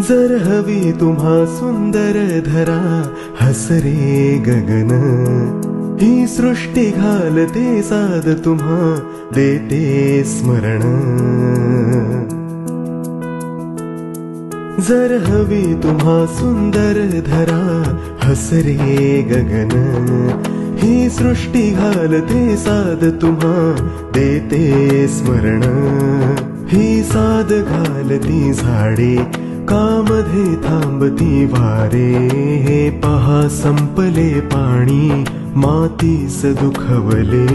जर हवी तुम्हा सुंदर धरा, हसरे गगन, ही सृष्टी घालते साद तुम्हा, देते स्मरण. जर हवी तुम्हा सुंदर धरा, हसरे गगन, ही सृष्टी घालते साद तुम्हा, देते स्मरण. ही साद घालती झाडे, कामध्ये थांबती वारे, हे पहा संपले पाणी, मातीस दुखवले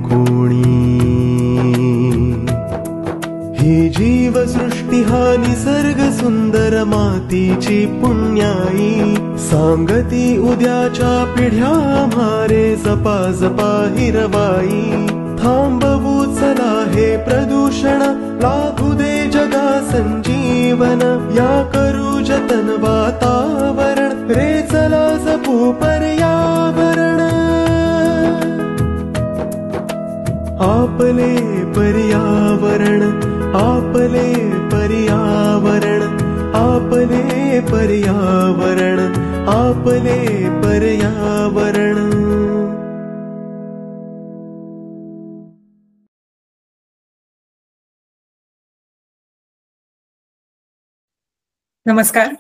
कोणी. ही जीवसृष्टी हा निसर्ग सुंदर, मातीची पुण्याई, सांगती उद्याच्या पिढ्या म्हारे, जपा जपा हिरवाई. थांबवू चला हे प्रदूषण, लाभू दे जगा संजीवन, या करू जतन वातावरण, रे चला जपू पर्यावरण. आपले पर्यावरण, आपले पर्यावरण, आपले पर्यावरण, आपले पर्यावरण. नमस्कार.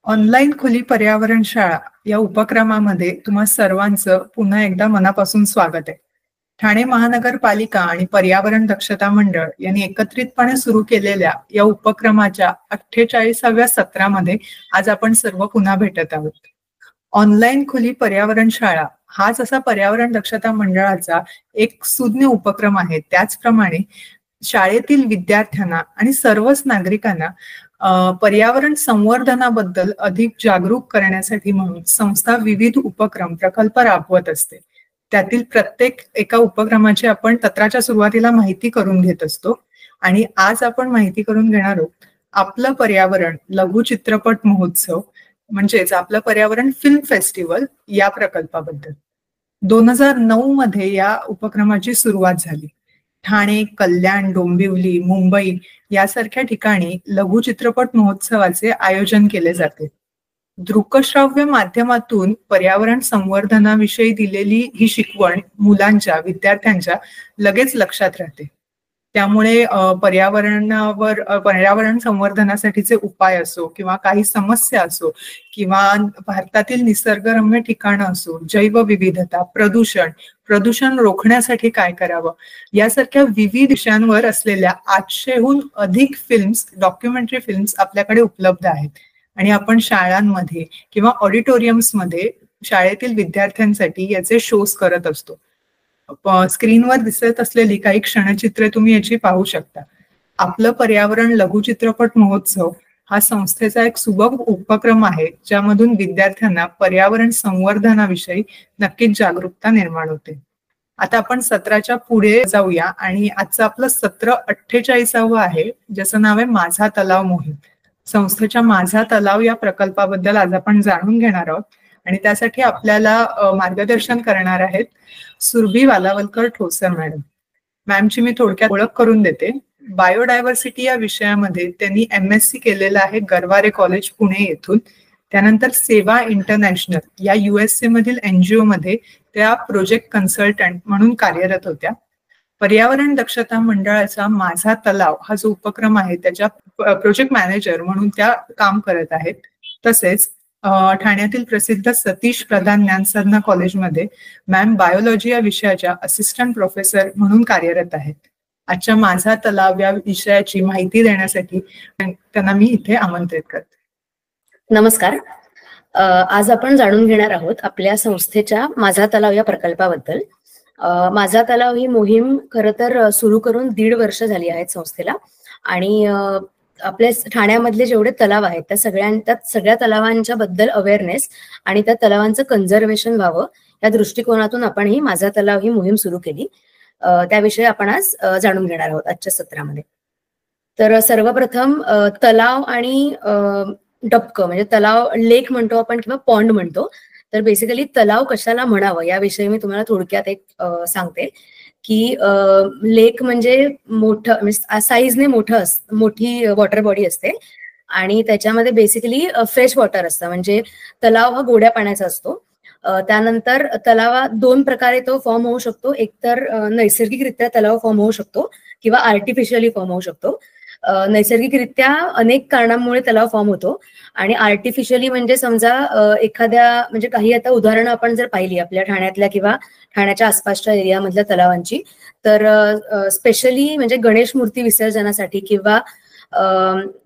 ऑनलाईन खुली पर्यावरण शाळा या उपक्रमामध्ये तुम्हा सर्वांचं पुन्हा एकदा मनापासून स्वागत आहे. ठाणे महानगरपालिका आणि पर्यावरण दक्षता मंडळ यांनी एकत्रितपणे सुरू केलेल्या या उपक्रमाच्या 48व्या सत्रामध्ये आज आपण सर्व पुन्हा भेटत आहोत. ऑनलाईन खुली पर्यावरण शाळा हाच असा पर्यावरण दक्षता मंडळाचा एक सुज्ञ उपक्रम आहे. त्याचप्रमाणे शाळेतील विद्यार्थ्यांना आणि सर्वच नागरिकांना पर्यावरण संवर्धनाबद्दल अधिक जागरूक करण्यासाठी म्हणून संस्था विविध उपक्रम प्रकल्प राबवत असते. त्यातील प्रत्येक एका उपक्रमाची आपण सत्राच्या सुरुवातीला माहिती करून घेत असतो आणि आज आपण माहिती करून घेणार आहोत आपलं पर्यावरण लघु चित्रपट महोत्सव म्हणजेच आपलं पर्यावरण फिल्म फेस्टिवल या प्रकल्पाबद्दल. 2009 मध्ये या उपक्रमाची सुरुवात झाली. ठाणे, कल्याण, डोंबिवली, मुंबई यासारख्या ठिकाणी लघु चित्रपट महोत्सवाचे आयोजन केले जाते. दृकश्राव्य माध्यमातून पर्यावरण संवर्धनाविषयी दिलेली ही शिकवण मुलांच्या, विद्यार्थ्यांच्या लगेच लक्षात राहते. त्यामुळे पर्यावरण संवर्धनासाठीचे उपाय असो किंवा काही समस्या असो किंवा भारतातील निसर्गरम्य ठिकाणं असो, जैवविविधता, प्रदूषण रोखण्यासाठी काय करावं यासारख्या विविध विषयांवर असलेल्या 800हून अधिक फिल्म्स, डॉक्युमेंटरी फिल्म्स आपल्याकडे उपलब्ध आहेत आणि आपण शाळांमध्ये किंवा ऑडिटोरियम्समध्ये शाळेतील विद्यार्थ्यांसाठी याचे शोज करत असतो. स्क्रीनवर दिसत असलेली काही क्षणचित्रे तुम्ही याची पाहू शकता. आपलं पर्यावरण लघु चित्रपट महोत्सव हा संस्थेचा एक सुबक उपक्रम आहे ज्यामधून विद्यार्थ्यांना पर्यावरण संवर्धनाविषयी नक्कीच जागरूकता निर्माण होते. आता आपण सत्राच्या पुढे जाऊया आणि आजचं आपलं सत्र 48वं आहे ज्याचं नाव आहे माझा तलाव मोहीम. संस्थेच्या माझा तलाव या प्रकल्पाबद्दल आज आपण जाणून घेणार आहोत आणि त्यासाठी आपल्याला मार्गदर्शन करणार आहेत सुरभी वालावलकर ठोसर मॅडम. मॅमची मी थोडक्यात ओळख करून देते. बायोडायव्हर्सिटी या विषयामध्ये त्यांनी MSc केलेलं आहे गरवारे कॉलेज पुणे येथून. त्यानंतर सेवा इंटरनॅशनल या USA मधील NGO मध्ये त्या प्रोजेक्ट कन्सल्टंट म्हणून कार्यरत होत्या. पर्यावरण दक्षता मंडळाचा माझा तलाव हा जो उपक्रम आहे त्याच्या प्रोजेक्ट मॅनेजर म्हणून त्या काम करत आहेत. तसेच ठाण्यातील प्रसिद्ध सतीश प्रधान ज्ञानसाधना कॉलेजमध्ये मॅम बायोलॉजी या विषयाच्या असिस्टंट प्रोफेसर म्हणून कार्यरत आहेत. आजच्या माझा तलाव या विषयाची माहिती देण्यासाठी त्यांना मी इथे आमंत्रित करते. नमस्कार. आज आपण जाणून घेणार आहोत आपल्या संस्थेच्या माझा तलाव या प्रकल्पाबद्दल. माझा तलाव ही मोहीम खरं तर सुरू करून 1.5 वर्ष झाली आहेत संस्थेला आणि आपल्या ठाण्यामधले जेवढे तलाव आहेत त्या सगळ्या तलावांच्या बद्दल अवेअरनेस आणि त्या तलावांचं कन्झर्वेशन व्हावं या दृष्टिकोनातून आपण ही माझा तलाव ही मोहीम सुरू केली. त्याविषयी आपण आज जाणून घेणार आहोत आजच्या सत्रामध्ये. तर सर्वप्रथम तलाव आणि डबकं म्हणजे तलाव, लेक म्हणतो आपण किंवा पॉन्ड म्हणतो. तर बेसिकली तलाव कशाला म्हणावं याविषयी मी तुम्हाला थोडक्यात एक सांगते. की लेक म्हणजे मोठं साईजने मोठी वॉटर बॉडी असते आणि त्याच्यामध्ये बेसिकली फ्रेश वॉटर असतं, म्हणजे तलाव हा गोड्या पाण्याचा असतो. त्यानंतर तलावा 2 प्रकारे तो फॉर्म होऊ शकतो. एक तर नैसर्गिकरित्या तलाव फॉर्म होऊ शकतो किंवा आर्टिफिशियली फॉर्म होऊ शकतो. नैसर्गिकरित्या अनेक कारणांमुळे तलाव फॉर्म होतो आणि आर्टिफिशियली म्हणजे समजा एखाद्या म्हणजे काही आता उदाहरणं आपण जर पाहिली आपल्या ठाण्यातल्या किंवा ठाण्याच्या आसपासच्या एरियामधल्या तलावांची, तर स्पेशली म्हणजे गणेश मूर्ती विसर्जनासाठी किंवा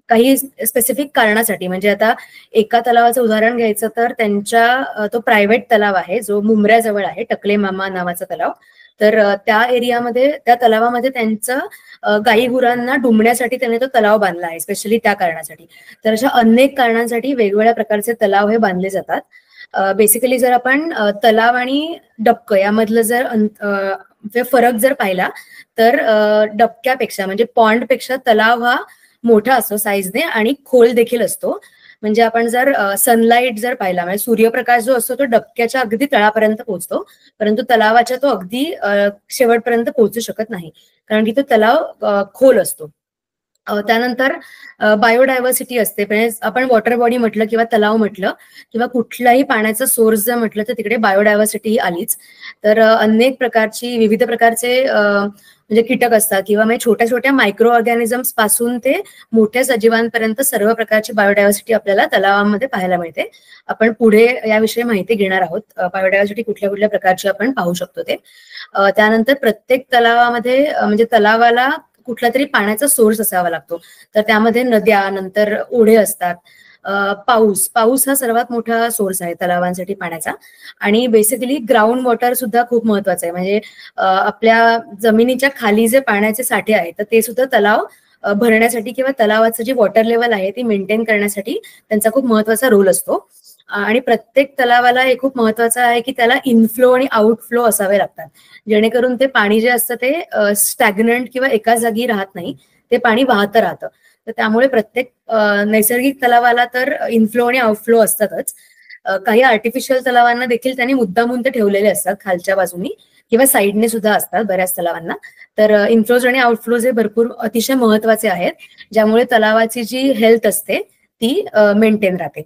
काही स्पेसिफिक कारणासाठी, म्हणजे आता एका तलावाचं उदाहरण घ्यायचं तर त्यांच्या तो प्रायव्हेट तलाव आहे जो मुंब्र्याजवळ आहे, टकले मामा नावाचा तलाव. तर त्या एरियामध्ये त्या तलावामध्ये त्यांचं गाई गुरांना डुंबण्यासाठी त्याने तो तलाव बांधला आहे, स्पेशली त्या कारणासाठी. तर अशा अनेक कारणांसाठी वेगवेगळ्या प्रकारचे तलाव हे बांधले जातात. बेसिकली जर आपण तलाव आणि डबकं यामधलं जर फरक जर पाहिला तर डबक्यापेक्षा म्हणजे पॉन्डपेक्षा तलाव हा मोठा असतो साईजने आणि खोल देखील असतो. म्हणजे आपण जर सनलाईट जर पाहिला म्हणजे सूर्यप्रकाश जो असतो तो डबक्याच्या अगदी तळापर्यंत पोहोचतो, परंतु तलावाच्या तो अगदी शेवटपर्यंत पोहोचू शकत नाही, कारण की तो तलाव खोल असतो. त्यानंतर बायोडायव्हर्सिटी असते, म्हणजे आपण वॉटर बॉडी म्हटलं किंवा तलाव म्हटलं किंवा कुठलाही पाण्याचा सोर्स जर म्हटलं तर तिकडे बायोडायव्हर्सिटी ही आलीच. तर अनेक प्रकारची विविध प्रकारचे म्हणजे कीटक असतात किंवा म्हणजे छोट्या छोट्या मायक्रो ऑर्गॅनिझम्स पासून ते मोठ्या सजीवांपर्यंत सर्व प्रकारची बायोडायव्हर्सिटी आपल्याला तलावांमध्ये पाहायला मिळते. आपण पुढे याविषयी माहिती घेणार आहोत, बायोडायव्हर्सिटी कुठल्या कुठल्या प्रकारची आपण पाहू शकतो ते. त्यानंतर प्रत्येक तलावामध्ये म्हणजे तलावाला कुठला तरी पाण्याचा सोर्स असावा लागतो, तर त्यामध्ये नद्या नंतर ओढे असतात. पाऊस हा सर्वात मोठा सोर्स आहे तलावांसाठी पाण्याचा. आणि बेसिकली ग्राउंड वॉटर सुद्धा खूप महत्वाचं आहे, म्हणजे आपल्या जमिनीच्या खाली जे पाण्याचे साठे आहेत तर ते सुद्धा तलाव भरण्यासाठी किंवा तलावाचं जी वॉटर लेवल आहे ती मेंटेन करण्यासाठी त्यांचा खूप महत्वाचा रोल असतो. आणि प्रत्येक तलावाला हे खूप महत्वाचं आहे की त्याला इनफ्लो आणि आउटफ्लो असावे लागतात, जेणेकरून ते पाणी जे असतं ते स्टॅग्नंट किंवा एका जागी राहत नाही, ते पाणी वाहतं राहतं. तर त्यामुळे प्रत्येक नैसर्गिक तलावाला तर इनफ्लो आणि आउटफ्लो असतातच. काही आर्टिफिशियल तलावांना देखील त्यांनी मुद्दामून ते ठेवलेले असतात खालच्या बाजूनी किंवा साईडने सुद्धा असतात बऱ्याच तलावांना. तर इनफ्लोज आणि आउटफ्लोज हे भरपूर अतिशय महत्वाचे आहेत, ज्यामुळे तलावाची जी हेल्थ असते ती मेंटेन राहते.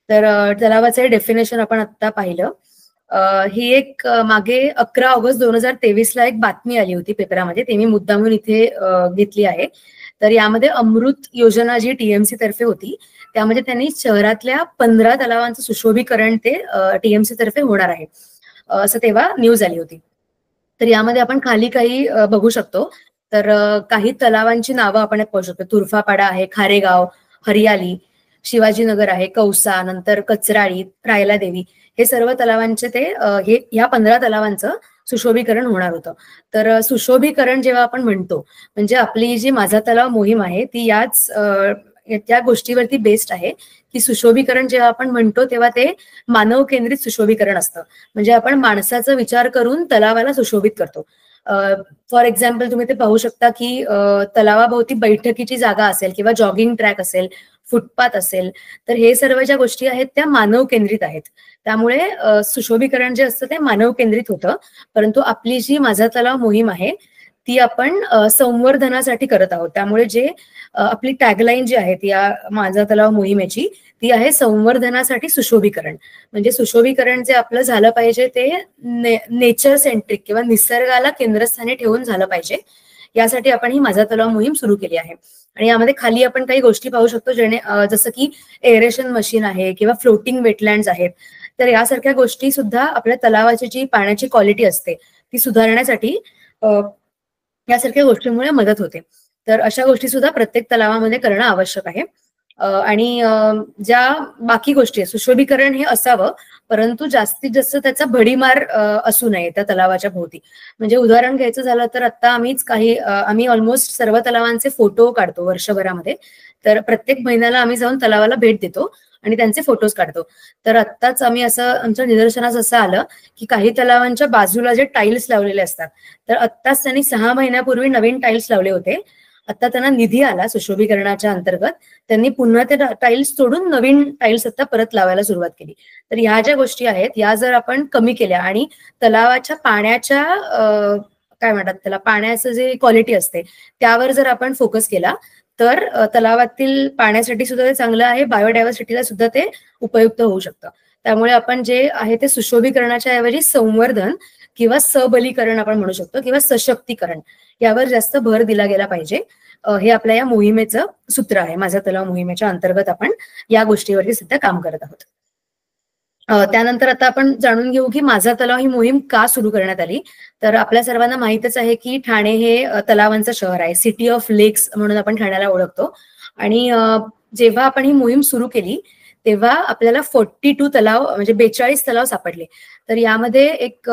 तर तलावाचे डेफिनेशन आपण आता पाहिलं. ही एक मागे 11 ऑगस्ट 2023 एक बातमी आली होती पेपरामध्ये, ते मी मुद्दामून इथे घेतली आहे. तर यामध्ये अमृत योजना जी टीएमसी तर्फे होती त्यामध्ये त्यांनी शहरातल्या 15 तलावांचं सुशोभीकरण ते टीएमसी तर्फे होणार आहे असं तेव्हा न्यूज आली होती. तर यामध्ये आपण खाली काही बघू शकतो. तर काही तलावांची नावं आपण पाहू शकतो. तुर्फापाडा आहे, खारेगाव, हरियाली, शिवाजीनगर आहे, कौसा, नंतर कचराळी, रायला देवी, हे सर्व तलावांचे ते ह्या 15 तलावांचं सुशोभीकरण होणार होतं. तर सुशोभीकरण जेव्हा आपण म्हणतो म्हणजे आपली जी माझा तलाव मोहीम आहे ती त्या गोष्टीवरती बेस्ड आहे की सुशोभीकरण जेव्हा आपण म्हणतो तेव्हा ते मानव केंद्रित सुशोभीकरण असतं, म्हणजे आपण माणसाचा विचार करून तलावाला सुशोभित करतो. फॉर एक्झाम्पल तुम्ही ते पाहू शकता की तलावाभोवती बैठकीची जागा असेल किंवा जॉगिंग ट्रॅक असेल, फुटपाथ असेल, तर हे सर्व ज्या गोष्टी आहेत त्या मानव केंद्रित आहेत. त्यामुळे सुशोभीकरण जे असतं ते मानव केंद्रित होतं. परंतु आपली जी माझा तलाव मोहीम आहे ती आपण संवर्धनासाठी करत आहोत. त्यामुळे जे आपली टॅगलाईन जी आहे या माझा तलाव मोहिमेची ती आहे संवर्धनासाठी सुशोभीकरण. म्हणजे सुशोभीकरण जे आपलं झालं पाहिजे ते नेचर सेंट्रिक किंवा निसर्गाला केंद्रस्थानी ठेवून झालं पाहिजे, यासाठी आपण ही माझा तलाव मोहीम सुरू केली आहे. आणि यामध्ये खाली आपण काही गोष्टी पाहू शकतो जसं की एरेशन मशीन आहे किंवा फ्लोटिंग वेटलँड्स आहेत. तर यासारख्या गोष्टी सुद्धा आपल्या तलावाची जी पाण्याची क्वालिटी असते ती सुधारण्यासाठी यासारख्या गोष्टींमुळे मदत होते. तर अशा गोष्टी सुद्धा प्रत्येक तलावामध्ये करणं आवश्यक आहे. आणि ज्या बाकी गोष्टी आहेत सुशोभीकरण हे असावं, परंतु जास्तीत जास्त त्याचा भडीमार असू नये त्या तलावाच्या भोवती. म्हणजे उदाहरण घ्यायचं झालं तर आता आम्ही ऑलमोस्ट सर्व तलावांचे फोटो काढतो वर्षभरामध्ये. तर प्रत्येक महिन्याला आम्ही जाऊन तलावाला भेट देतो आणि त्यांचे फोटोज काढतो. तर आत्ताच आमच्या निदर्शनास असं आलं की काही तलावांच्या बाजूला जे टाईल्स लावलेले असतात, तर आत्ताच त्यांनी 6 महिन्यापूर्वी नवीन टाईल्स लावले होते. आता त्यांना निधी आला सुशोभीकरणाच्या अंतर्गत, त्यांनी पुन्हा ते टाईल्स तोडून नवीन टाईल्स आता परत लावायला सुरुवात केली. तर ह्या ज्या गोष्टी आहेत या जर आपण कमी केल्या आणि तलावाच्या पाण्याच्या काय म्हणतात त्याला, पाण्याचं जे क्वालिटी असते त्यावर जर आपण फोकस केला तर तलावातील पाण्यासाठी सुद्धा ते चांगलं आहे, बायोडायव्हर्सिटीला सुद्धा ते उपयुक्त होऊ शकतं. त्यामुळे आपण जे आहे ते सुशोभीकरणाच्या ऐवजी संवर्धन किंवा सबलीकरण आपण म्हणू शकतो, किंवा सशक्तीकरण यावर जास्त भर दिला गेला पाहिजे. हे आपल्या या मोहिमेचं सूत्र आहे. माझा तलाव मोहिमेच्या अंतर्गत आपण या गोष्टीवरती सध्या काम करत आहोत. त्यानंतर आता आपण जाणून घेऊ की माझा तलाव ही मोहीम का सुरू करण्यात आली. तर आपल्या सर्वांना माहितच आहे की ठाणे हे तलावांचं शहर आहे, सिटी ऑफ लेक्स म्हणून आपण ठाण्याला ओळखतो. आणि जेव्हा आपण ही मोहीम सुरू केली तेव्हा आपल्याला 42 तलाव म्हणजे 42 तलाव सापडले. तर यामध्ये एक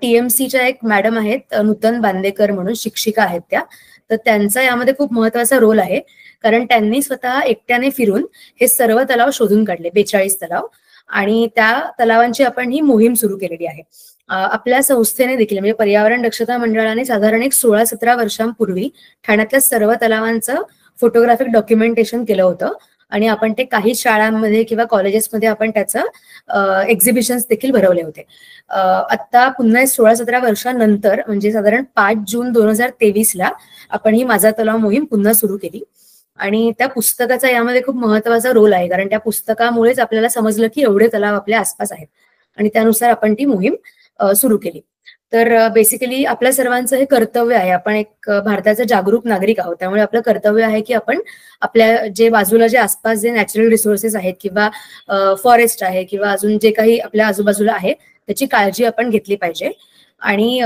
TMCच्या एक मॅडम आहेत, नूतन बांदेकर म्हणून शिक्षिका आहेत त्या. तर त्यांचा यामध्ये खूप महत्वाचा रोल आहे, कारण त्यांनी स्वतः एकट्याने फिरून हे सर्व तलाव शोधून काढले, 42 तलाव. आणि त्या तलावांची आपण ही मोहीम सुरू केलेली आहे. आपल्या संस्थेने देखील म्हणजे पर्यावरण दक्षता मंडळाने साधारण एक 16-17 वर्षांपूर्वी ठाण्यातल्या सर्व तलावांचं फोटोग्राफिक डॉक्युमेंटेशन केलं होतं. आणि आपण ते काही शाळांमध्ये किंवा कॉलेजेसमध्ये आपण त्याचं एक्झिबिशन्स देखील भरवले होते. आता पुन्हा 16-17 वर्षांनंतर म्हणजे साधारण 5 जून 2023ला आपण ही माझा तलाव मोहीम पुन्हा सुरू केली. आणि त्या पुस्तकाचा यामध्ये खूप महत्वाचा रोल आहे, कारण त्या पुस्तकामुळेच आपल्याला समजलं की एवढे तलाव आपल्या आसपास आहेत आणि त्यानुसार आपण ती मोहीम सुरू केली. तर बेसिकली आपल्या सर्वांचं हे कर्तव्य आहे, आपण एक भारताचे जागरूक नागरिक आहोत, त्यामुळे आपलं कर्तव्य आहे की आपण आपल्या जे बाजूला जे आसपास जे नॅचरल रिसोर्सेस आहेत किंवा फॉरेस्ट आहे किंवा अजून जे काही आपल्या आजूबाजूला आहे त्याची काळजी आपण घेतली पाहिजे. आणि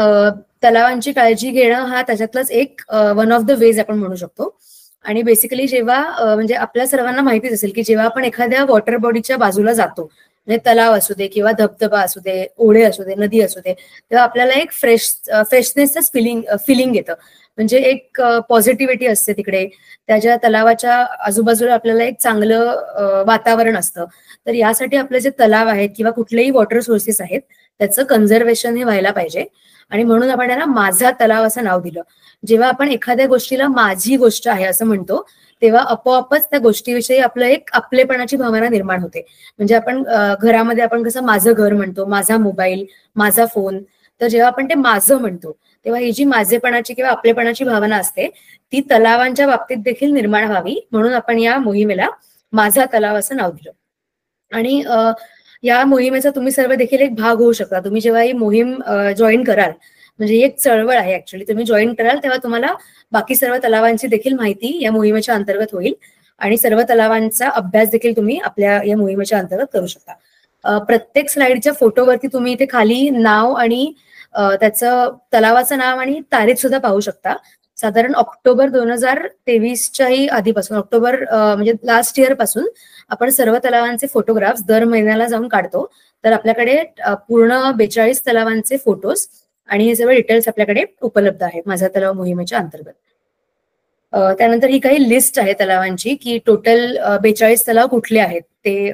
तलावांची काळजी घेणं हा त्याच्यातलाच एक वन ऑफ द वेज आपण म्हणू शकतो. आणि बेसिकली जेव्हा म्हणजे आपल्या सर्वांना माहितीच असेल की जेव्हा आपण एखाद्या वॉटर बॉडीच्या बाजूला जातो, म्हणजे तलाव असू दे किंवा धबधबा असू दे, ओढे असू दे, नदी असू दे, तेव्हा आपल्याला एक फ्रेशनेसच फिलिंग येतं. म्हणजे एक पॉझिटिव्हिटी असते तिकडे, त्याच्या तलावाच्या आजूबाजूला आपल्याला एक चांगलं वातावरण असतं. तर यासाठी आपले जे तलाव आहेत किंवा कुठलेही वॉटर सोर्सेस आहेत त्याचं कन्झर्वेशन हे व्हायला पाहिजे. आणि म्हणून आपण त्याला माझा तलाव असं नाव दिलं. जेव्हा आपण एखाद्या गोष्टीला माझी गोष्ट आहे असं म्हणतो तेव्हा आपोआपच त्या गोष्टीविषयी आपलं एक आपलेपणाची भावना निर्माण होते. म्हणजे आपण घरामध्ये आपण कसं माझं घर म्हणतो, माझा मोबाईल, माझा फोन, तर जेव्हा आपण ते माझं म्हणतो तेव्हा ही जी माझेपणाची किंवा आपलेपणाची भावना असते ती तलावांच्या बाबतीत देखील निर्माण व्हावी, म्हणून आपण या मोहिमेला माझा तलाव असं नाव दिलं. आणि या मोहिमेचा तुम्ही सर्व देखील एक भाग होऊ शकता. तुम्ही जेव्हा ही मोहीम जॉईन कराल, म्हणजे एक चळवळ आहे ऍक्च्युली, तुम्ही जॉईन कराल तेव्हा तुम्हाला बाकी सर्व तलावांची देखील माहिती या मोहिमेच्या अंतर्गत होईल आणि सर्व तलावांचा अभ्यास देखील तुम्ही आपल्या या मोहिमेच्या अंतर्गत करू शकता. प्रत्येक स्लाइडच्या फोटोवरती तुम्ही इथे खाली नाव आणि त्याचं तलावाचं नाव आणि तारीख सुद्धा पाहू शकता. साधारण ऑक्टोबर 2023च्याही आधीपासून, ऑक्टोबर म्हणजे लास्ट इयर पासून आपण सर्व तलावांचे फोटोग्राफ्स दर महिन्याला जाऊन काढतो. तर आपल्याकडे पूर्ण 42 तलावांचे फोटोज आणि हे सर्व डिटेल्स आपल्याकडे उपलब्ध आहेत माझा तलाव मोहिमेच्या अंतर्गत. त्यानंतर ही काही लिस्ट आहे तलावांची की टोटल 42 तलाव कुठले आहेत ते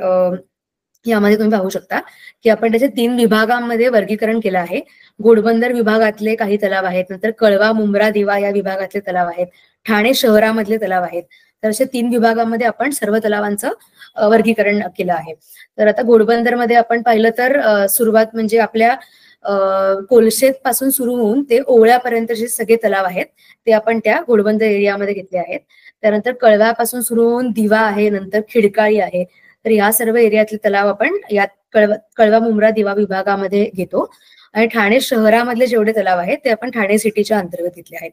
यामध्ये तुम्ही पाहू शकता की आपण त्याचे 3 विभागांमध्ये वर्गीकरण केलं आहे. घोडबंदर विभागातले काही तलाव आहेत, नंतर कळवा, मुंब्रा, दिवा या विभागातले तलाव आहेत, ठाणे शहरामधले तलाव आहेत. तर अशा 3 विभागांमध्ये आपण सर्व तलावांचं वर्गीकरण केलं आहे. तर आता घोडबंदरमध्ये आपण पाहिलं तर सुरुवात म्हणजे आपल्या कोलशेत पासून सुरू होऊन ते ओवळ्यापर्यंत जे सगळे तलाव आहेत ते आपण त्या घोडबंदर एरियामध्ये घेतले आहेत. त्यानंतर कळव्यापासून सुरू होऊन दिवा आहे, नंतर खिडकाळी आहे. तर या सर्व एरियातले तलाव आपण यात कळवा, मुंब्रा, दिवा विभागामध्ये घेतो. आणि ठाणे शहरामधले जेवढे तलाव आहेत ते आपण ठाणे सिटीच्या अंतर्गत घेतले आहेत.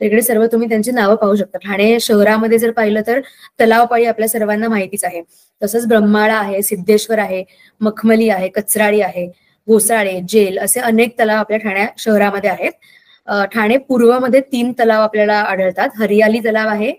तर इकडे सर्व तुम्ही त्यांची नावं पाहू शकता. ठाणे शहरामध्ये जर पाहिलं तर तलावपाळी आपल्या सर्वांना माहितीच आहे. तसंच ब्रह्माळा आहे, सिद्धेश्वर आहे, मखमली आहे, कचराळी आहे, घोसाळे, जेल असे अनेक तलाव आपल्या ठाणे शहरामध्ये आहेत. ठाणे पूर्वमध्ये 3 तलाव आपल्याला आढळतात. हरियाली तलाव आहे,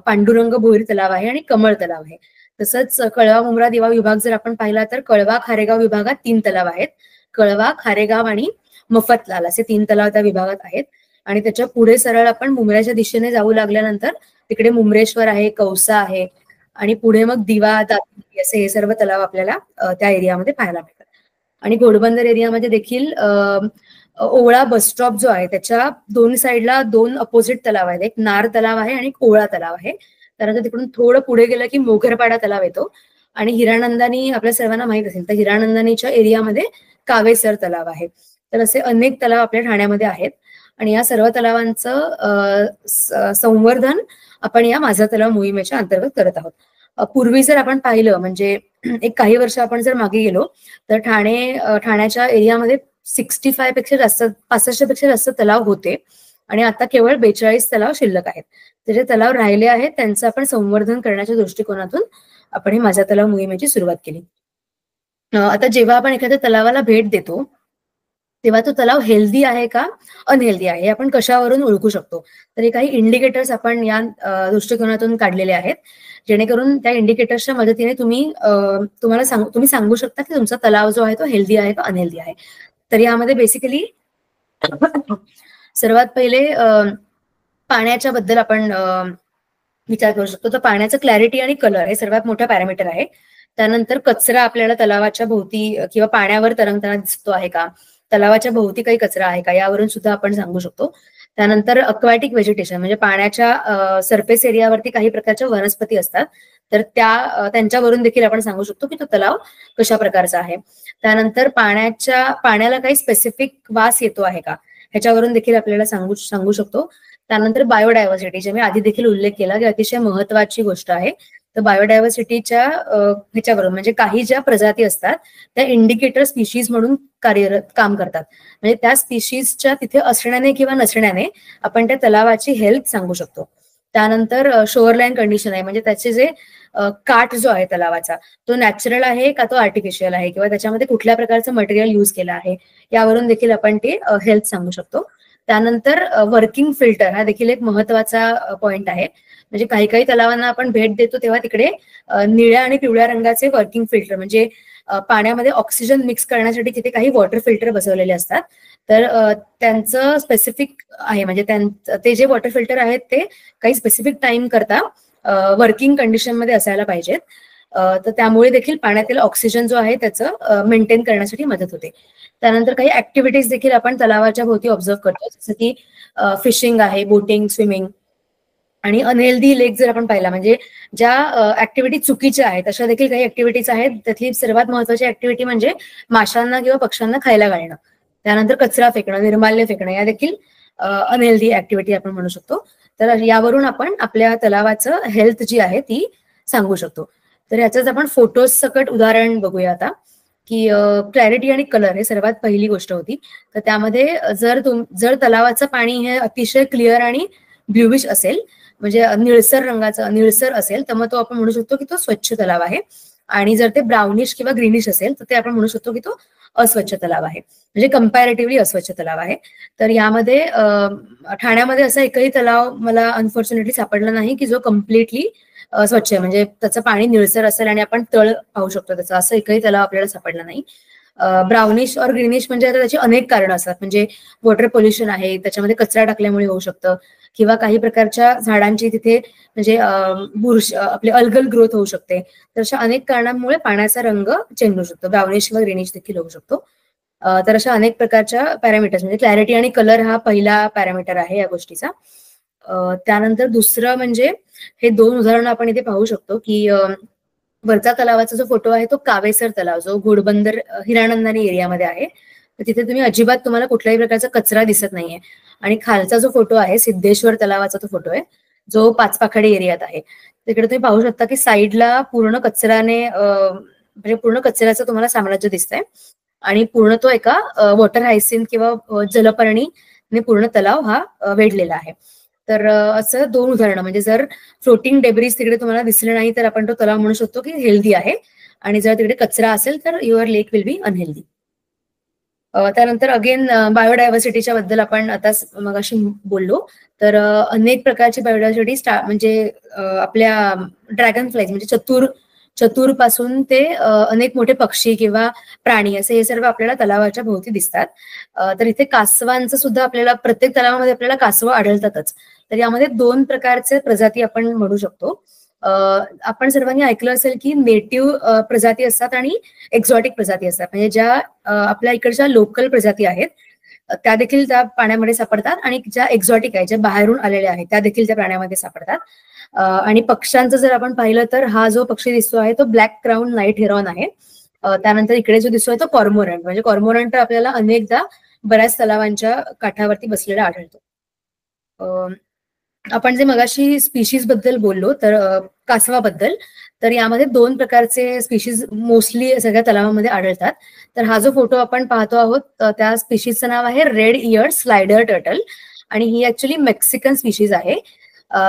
पांडुरंग भोईर तलाव आहे आणि कमळ तलाव आहे. तसंच कळवा, मुंब्रा, दिवा विभाग जर आपण पाहिला तर कळवा, खारेगाव विभागात 3 तलाव आहेत. कळवा, खारेगाव आणि मफतलाल असे 3 तलाव त्या विभागात आहेत. आणि त्याच्या पुढे सरळ आपण मुंब्र्याच्या दिशेने जाऊ लागल्यानंतर तिकडे मुंब्रेश्वर आहे, कौसा आहे आणि पुढे मग दिवा, दाती असे हे सर्व तलाव आपल्याला त्या एरियामध्ये पाहायला मिळतात. आणि घोडबंदर एरियामध्ये देखील ओवळा बस स्टॉप जो आहे त्याच्या 2 साईडला 2 अपोजिट तलाव आहेत. एक नार तलाव आहे आणि एक ओवळा तलाव आहे. त्यानंतर तिकडून थोडं पुढे गेलं की मोघरपाडा तलाव येतो. आणि हिरानंदानी आपल्या सर्वांना माहित असेल तर हिरानंदानीच्या एरियामध्ये कावेसर तलाव आहे. तर असे अनेक तलाव आपल्या ठाण्यामध्ये आहेत आणि या सर्व तलावांचं संवर्धन आपण या माझा तलाव मोहिमेच्या अंतर्गत करत आहोत. पूर्वी जर आपण पाहिलं म्हणजे एक काही वर्ष आपण जर मागे गेलो तर ठाण्याच्या एरियामध्ये 65 पेक्षा जास्त 65 पेक्षा जास्त तलाव होते आणि आता केवळ 42 तलाव शिल्लक आहेत. तर जे तलाव राहिले आहेत त्यांचं आपण संवर्धन करण्याच्या दृष्टिकोनातून आपण ही माझा तलाव मोहिमेची सुरुवात केली. आता जेव्हा आपण एखाद्या तलावाला भेट देतो तेव्हा तो तलाव हेल्दी आहे का अनहेल्दी आहे हे आपण कशावरून ओळखू शकतो. तर हे काही इंडिकेटर्स आपण या दृष्टिकोनातून काढलेले आहेत जेणेकरून त्या इंडिकेटर्सच्या मदतीने तुम्ही सांगू शकता की तुमचा तलाव जो आहे तो हेल्दी आहे का अनहेल्दी आहे. तर यामध्ये बेसिकली सर्वात पहिले पाण्याच्या बद्दल आपण विचार करू शकतो. तर पाण्याचं क्लॅरिटी आणि कलर हे सर्वात मोठा पॅरामीटर आहे. त्यानंतर कचरा आपल्याला तलावाच्या भोवती किंवा पाण्यावर तरंगताना दिसतो आहे का, तलावाच्या भोवती काही कचरा आहे का यावरून सुद्धा आपण सांगू शकतो. त्यानंतर अक्वॅटिक व्हेजिटेशन म्हणजे पाण्याच्या सरफेस एरियावरती काही प्रकारच्या वनस्पती असतात तर त्यांच्यावरून देखील आपण सांगू शकतो की तो तलाव कशा प्रकारचा आहे. त्यानंतर पाण्याला काही स्पेसिफिक वास येतो आहे का ह्याच्यावरून देखील आपल्याला सांगू शकतो. त्यानंतर बायोडायव्हर्सिटी जे मी आधी देखील उल्लेख केला की अतिशय महत्वाची गोष्ट आहे. तर बायोडायव्हर्सिटीच्या ह्याच्यावरून म्हणजे काही ज्या प्रजाती असतात त्या इंडिकेटर स्पीशीज म्हणून काम करतात. म्हणजे त्या स्पीशीजच्या तिथे असण्याने किंवा नसण्याने आपण त्या तलावाची हेल्थ सांगू शकतो. त्यानंतर शोअरलाईन कंडिशन आहे म्हणजे त्याचे जे काठ जो आहे तलावाचा तो नॅचरल आहे का तो आर्टिफिशियल आहे किंवा त्याच्यामध्ये कुठल्या प्रकारचं मटेरियल यूज केलं आहे यावरून देखील आपण ते हेल्थ सांगू शकतो. त्यानंतर वर्किंग फिल्टर हा देखील एक महत्वाचा पॉइंट आहे. म्हणजे काही काही तलावांना आपण भेट देतो तेव्हा तिकडे निळ्या आणि पिवळ्या रंगाचे वर्किंग फिल्टर म्हणजे पाण्यामध्ये ऑक्सिजन मिक्स करण्यासाठी तिथे काही वॉटर फिल्टर बसवलेले असतात. तर त्यांचं स्पेसिफिक आहे म्हणजे ते जे वॉटर फिल्टर आहेत ते काही स्पेसिफिक टाइम करता वर्किंग कंडिशन मध्ये असायला पाहिजेत. तर त्यामुळे देखील पाण्यातील ऑक्सिजन जो आहे त्याचं मेंटेन करण्यासाठी मदत होते. त्यानंतर काही ऍक्टिव्हिटीज देखील आपण तलावाच्या भोवती ऑब्झर्व करतो जसं की फिशिंग आहे, बोटिंग, स्विमिंग. आणि अनहेल्दी लेक जर आपण पाहिला म्हणजे ज्या ऍक्टिव्हिटी चुकीच्या आहेत अशा देखील काही ऍक्टिव्हिटीज आहेत. त्यातली सर्वात महत्वाची ऍक्टिव्हिटी म्हणजे माशांना किंवा पक्ष्यांना खायला घालणं. त्यानंतर कचरा फेकणं, निर्माल्य फेकणं या देखील अनहेल्दी ऍक्टिव्हिटी आपण म्हणू शकतो. तर यावरून आपण आपल्या तलावाचं हेल्थ जी आहे ती सांगू शकतो. तर याचंच आपण फोटोज सकट उदाहरण बघूया आता की क्लॅरिटी आणि कलर हे सर्वात पहिली गोष्ट होती. तर त्यामध्ये जर तलावाचं पाणी हे अतिशय क्लिअर आणि ब्ल्यूइश असेल म्हणजे निळसर असेल तर मग तो आपण म्हणू शकतो की तो स्वच्छ तलाव आहे. आणि जर ते ब्राउनिश किंवा ग्रीनिश असेल तर ते आपण म्हणू शकतो की तो अस्वच्छ तलाव आहे म्हणजे कम्पॅरेटिव्हली अस्वच्छ तलाव आहे. तर यामध्ये ठाण्यामध्ये असा एकही तलाव मला अनफॉर्च्युनेटली सापडला नाही की जो कम्प्लिटली स्वच्छ आहे म्हणजे त्याचं पाणी निळसर असेल आणि आपण तळ पाहू शकतो त्याचं, असं एकही तलाव आपल्याला सापडला नाही. ब्राउनिश और ग्रीनिश म्हणजे आता त्याची अनेक कारणं असतात म्हणजे वॉटर पोल्युशन आहे, त्याच्यामध्ये कचरा टाकल्यामुळे होऊ शकतं किंवा काही प्रकारच्या झाडांची तिथे म्हणजे आपले अल्गल ग्रोथ होऊ शकते. तर अशा अनेक कारणांमुळे पाण्याचा रंग चेंज होऊ शकतो, ब्राउनिश किंवा ग्रीनिश देखील होऊ शकतो. तर अशा अनेक प्रकारच्या पॅरामीटर्स म्हणजे क्लॅरिटी आणि कलर हा पहिला पॅरामीटर आहे या गोष्टीचा. त्यानंतर दुसरं म्हणजे हे दोन उदाहरणं आपण इथे पाहू शकतो की वरचा तलावाचा जो फोटो आहे तो कावेसर तलाव जो घोडबंदर हिरानंदानी एरियामध्ये आहे. तर तिथे तुम्ही अजिबात तुम्हाला कुठल्याही प्रकारचा कचरा दिसत नाहीये. आणि खालचा जो फोटो आहे सिद्धेश्वर तलावाचा तो फोटो आहे जो पाचपाखडी एरियात आहे. तिकडे तुम्ही पाहू शकता की साईडला पूर्ण कचऱ्याचं तुम्हाला साम्राज्य दिसतंय आणि पूर्ण तो एका वॉटर हायसिंथ किंवा जलपर्णीने पूर्ण तलाव हा वेढलेला आहे. तर असं दोन उदाहरणं म्हणजे जर फ्लोटिंग डेब्रिज तिकडे तुम्हाला दिसले नाही तर आपण तो तलाव म्हणू शकतो की हेल्दी आहे आणि जर तिकडे कचरा असेल तर your lake will be unhealthy. त्यानंतर अगेन बायोडायव्हर्सिटीच्या बद्दल आपण आता मगाशी बोललो. तर अनेक प्रकारची बायोडायव्हर्सिटी म्हणजे आपल्या ड्रॅगन फ्लाईज म्हणजे चतुर पासून ते अनेक मोठे पक्षी किंवा प्राणी असे हे सर्व आपल्याला तलावाच्या भोवती दिसतात. तर इथे कासवांचं सुद्धा आपल्याला प्रत्येक तलावामध्ये आपल्याला कासवं आढळतातच. तर यामध्ये दोन प्रकारचे प्रजाती आपण म्हणू शकतो. आपण सर्वांनी ऐकलं असेल की नेटिव्ह प्रजाती असतात आणि एक्झॉटिक प्रजाती असतात म्हणजे ज्या आपल्या इकडच्या लोकल प्रजाती आहेत त्या देखील त्या पाण्यामध्ये सापडतात आणि ज्या एक्झॉटिक आहेत ज्या बाहेरून आलेल्या आहेत त्या देखील त्या पाण्यामध्ये सापडतात. आणि पक्ष्यांचं जर आपण पाहिलं तर हा जो पक्षी दिसतो आहे तो ब्लॅक क्राऊन नाईट हेरॉन आहे. त्यानंतर इकडे जो दिसतोय तो कॉर्मोरंट म्हणजे कॉर्मोरंट आपल्याला अनेकदा बऱ्याच तलावांच्या काठावरती बसलेला आढळतो. आपण जे मगाशी स्पीशीज बद्दल बोललो तर कासवाबद्दल, तर यामध्ये 2 प्रकारचे स्पीशीज मोस्टली सगळ्या तलावामध्ये आढळतात. तर हा जो फोटो आपण पाहतो आहोत त्या स्पीशीजचं नाव आहे रेड इयर स्लायडर टर्टल आणि ही ऍक्च्युली मेक्सिकन स्पीशीज आहे.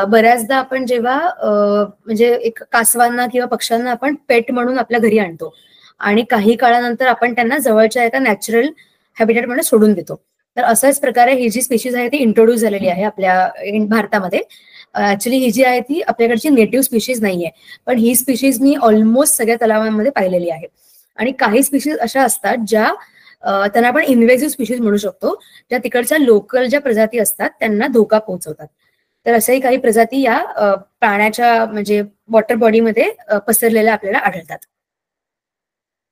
बऱ्याचदा आपण जेव्हा म्हणजे एक कासवांना किंवा पक्ष्यांना आपण पेट म्हणून आपल्या घरी आणतो आणि काही काळानंतर आपण त्यांना जवळच्या एका नॅचरल हॅबिटेटमध्ये सोडून देतो. तर अशाच प्रकारे ही जी स्पीशीज आहे ती इंट्रोड्यूस झालेली आहे आपल्या भारतामध्ये. ऍक्च्युली ही जी आहे ती आपल्याकडची नेटिव्ह स्पीशीज नाहीये, पण ही स्पीशीज मी ऑलमोस्ट सगळ्या तलावांमध्ये पाहिलेली आहे. आणि काही स्पीशीज अशा असतात ज्या त्यांना आपण इन्व्हेसिव्ह स्पीशीज म्हणू शकतो, ज्या तिकडच्या लोकल ज्या प्रजाती असतात त्यांना धोका पोहोचवतात. तर अशाही काही प्रजाती या प्राण्याच्या म्हणजे वॉटर बॉडीमध्ये पसरलेल्या आपल्याला आढळतात.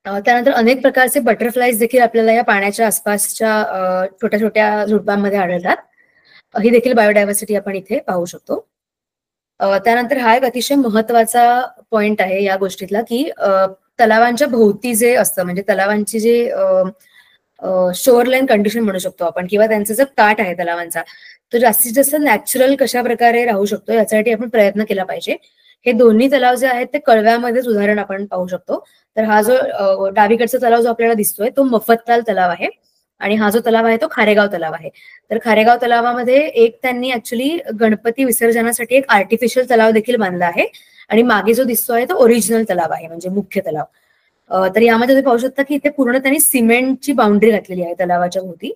त्यानंतर अनेक प्रकारचे बटरफ्लाईज देखील आपल्याला या पाण्याच्या आसपासच्या छोट्या छोट्या झुडपांमध्ये आढळतात. ही देखील बायोडायव्हर्सिटी आपण इथे पाहू शकतो. त्यानंतर हा एक अतिशय महत्वाचा पॉइंट आहे या गोष्टीतला की तलावांच्या भोवती जे असतं म्हणजे तलावांची जे शोअरलाईन कंडिशन म्हणू शकतो आपण किंवा त्यांचा जो काठ आहे तलावांचा तो जास्तीत जास्त नॅचरल कशा प्रकारे राहू शकतो यासाठी आपण प्रयत्न केला पाहिजे. हे दोन्ही तलाव जे आहेत ते कळव्यामध्येच उदाहरण आपण पाहू शकतो. तर हा जो डावीकडचा तलाव जो आपल्याला दिसतोय तो मफतलाल तलाव आहे आणि हा जो तलाव आहे तो खारेगाव तलाव आहे. तर खारेगाव तलावामध्ये एक त्यांनी ऍक्च्युली गणपती विसर्जनासाठी एक आर्टिफिशियल तलाव देखील बांधला आहे आणि मागे जो दिसतोय तो ओरिजिनल तलाव आहे म्हणजे मुख्य तलाव. तर यामध्ये तुम्ही पाहू शकता की इथे पूर्ण त्यांनी सिमेंटची बाउंड्री घातलेली आहे तलावाच्या भोवती.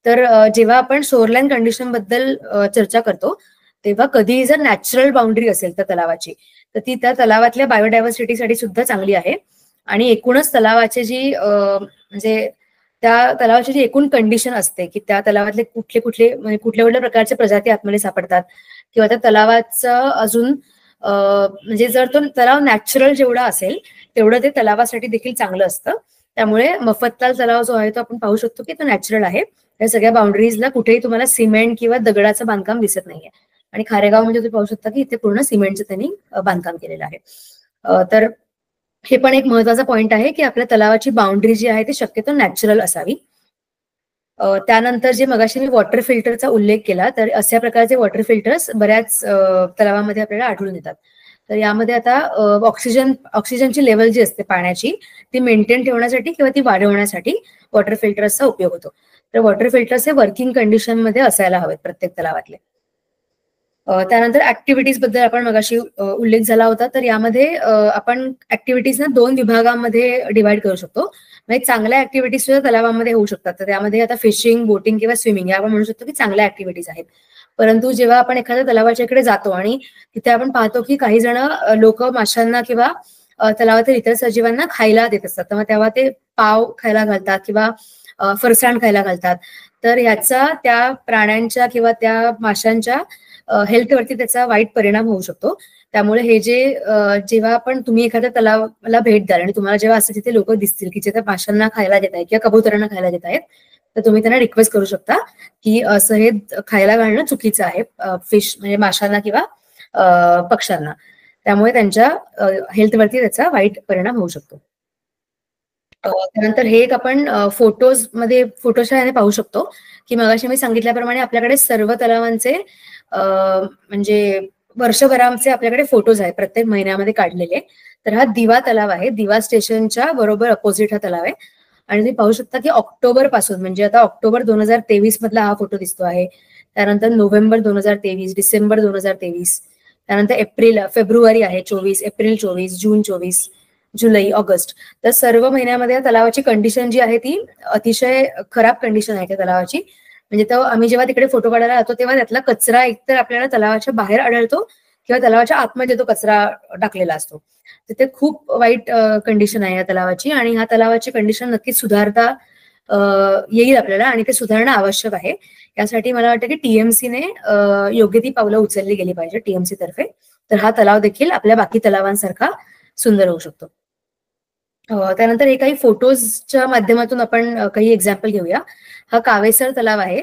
तर जेव्हा आपण शोरलाईन कंडिशन बद्दल चर्चा करतो तेव्हा कधीही जर नॅचरल बाउंड्री असेल त्या तलावाची तर ती त्या तलावातल्या बायोडायव्हर्सिटीसाठी सुद्धा चांगली आहे. आणि एकूणच तलावाची जी म्हणजे त्या तलावाची जी एकूण कंडिशन असते की त्या तलावातले कुठले कुठले म्हणजे कुठल्या कुठल्या प्रकारच्या प्रजाती आतमध्ये सापडतात किंवा त्या तलावाचं अजून म्हणजे जर तो तलाव नॅचरल जेवढा असेल तेवढं ते तलावासाठी देखील चांगलं असतं. त्यामुळे मफतलाल तलाव जो आहे तो आपण पाहू शकतो की तो नॅचरल आहे. या सगळ्या बाउंड्रीजला कुठेही तुम्हाला सिमेंट किंवा दगडाचं बांधकाम दिसत नाहीये. आणि खारेगाव म्हणजे तुम्ही पाहू शकता की इथे पूर्ण सिमेंटचं त्यांनी बांधकाम केलेलं आहे. तर हे पण एक महत्वाचा पॉइंट आहे की आपल्या तलावाची बाउंड्री जी आहे ती शक्यतो नॅचरल असावी. त्यानंतर जे मगाशी मी वॉटर फिल्टरचा उल्लेख केला तर अशा प्रकारचे वॉटर फिल्टर्स बऱ्याच तलावामध्ये आपल्याला आढळून येतात. तर यामध्ये आता ऑक्सिजनची लेवल जी असते पाण्याची ती मेंटेन ठेवण्यासाठी किंवा ती वाढवण्यासाठी वॉटर फिल्टर्सचा उपयोग होतो. तर वॉटर फिल्टर्स हे वर्किंग कंडिशन मध्ये असायला हवेत प्रत्येक तलावातले. त्यानंतर ऍक्टिव्हिटीज बद्दल आपण मगाशी उल्लेख झाला होता. तर यामध्ये आपण ऍक्टिव्हिटीजना 2 विभागामध्ये डिवाइड करू शकतो. म्हणजे चांगल्या ऍक्टिव्हिटीज सुद्धा तलावामध्ये होऊ शकतात. तर त्यामध्ये आता फिशिंग, बोटिंग किंवा स्विमिंग या आपण म्हणू शकतो की चांगल्या ऍक्टिव्हिटीज आहेत. परंतु जेव्हा आपण एखाद्या तलावाच्या इकडे जातो आणि तिथे आपण पाहतो की काही जण लोक माशांना किंवा तलावातील इतर सजीवांना खायला देत असतात. तर तेव्हा ते पाव खायला घालतात किंवा फरसाण खायला घालतात. तर ह्याचा त्या प्राण्यांच्या किंवा त्या माशांच्या हेल्थवरती त्याचा वाईट परिणाम होऊ शकतो. त्यामुळे हे जे जेव्हा आपण तुम्ही एखाद्या तलावाला भेट द्याल आणि तुम्हाला जेव्हा असं तिथे लोक दिसतील की जे त्या माशांना खायला देत आहेत किंवा कबुतरांना खायला देत आहेत तर तुम्ही त्यांना रिक्वेस्ट करू शकता की असं हे खायला घालणं चुकीचं आहे फिश म्हणजे माशांना किंवा पक्ष्यांना. त्यामुळे त्यांच्या हेल्थवरती त्याचा वाईट परिणाम होऊ शकतो. त्यानंतर हे एक आपण फोटोच्या ह्याने पाहू शकतो की मगाशी मी सांगितल्याप्रमाणे आपल्याकडे सर्व तलावांचे म्हणजे वर्षभराचे आपल्याकडे फोटोज आहेत प्रत्येक महिन्यामध्ये काढलेले. तर हा दिवा तलाव आहे. दिवा स्टेशनच्या बरोबर अपोजिट हा तलाव आहे आणि तुम्ही पाहू शकता की ऑक्टोबर पासून म्हणजे आता ऑक्टोबर 2023 मधला हा फोटो दिसतो आहे. त्यानंतर नोव्हेंबर 2023, डिसेंबर 2023, त्यानंतर फेब्रुवारी आहे 24, एप्रिल 24, जून 24, जुलै, ऑगस्ट. तर सर्व महिन्यामध्ये तलावाची कंडिशन जी आहे ती अतिशय खराब कंडिशन आहे त्या तलावाची. म्हणजे तो आम्ही जेव्हा तिकडे फोटो काढायला जातो तेव्हा त्यातला कचरा एकतर आपल्याला तलावाच्या बाहेर आढळतो किंवा तलावाच्या आतमध्ये तो कचरा टाकलेला असतो. तिथे खूप वाईट कंडिशन आहे या तलावाची आणि ह्या तलावाची कंडिशन नक्कीच सुधारता येईल आपल्याला आणि ते सुधारणं आवश्यक आहे. यासाठी मला वाटतं की टीएमसीने योग्य ती पावलं उचलली गेली पाहिजे टीएमसी तर्फे. तर हा तलाव देखील आपल्या बाकी तलावांसारखा सुंदर होऊ शकतो. त्यानंतर हे काही फोटोजच्या माध्यमातून आपण काही एक्झाम्पल घेऊया. हा कावेसर तलाव आहे